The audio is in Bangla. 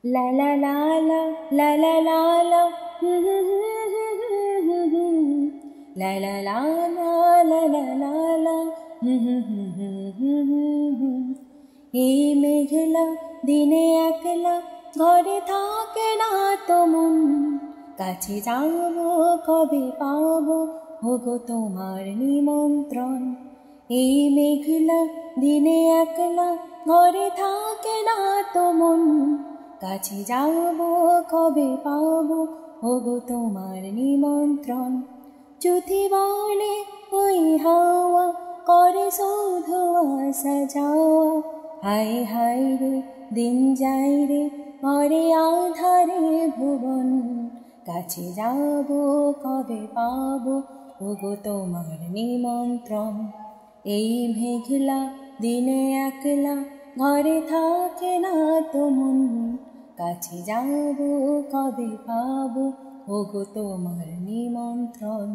La la la la la la la la la la la la la la la la এই মেঘলা দিনে একলা ঘরে থাকে না তো মন কাছে যাবো কবে পাবো ওগো তোমার নিমন্ত্রণ এই মেঘলা দিনে একলা ঘরে থাকে না তো মন কাছে যাবো কবে পাবো ওগো তোমার নিমন্ত্রণ চুথি বলে ওই হাওয়া করে শুধু আসা যাওয়া হায় হায় রে দিন যাই রে পরে আধারে ভুবন কাছে যাবো কবে পাবো ওগো তোমার নিমন্ত্রণ এই মেঘলা দিনে একলা ঘরে থাকে না তো মন কাছে যাবো কবে পাবো ওগো তোমার নিমন্ত্রণ।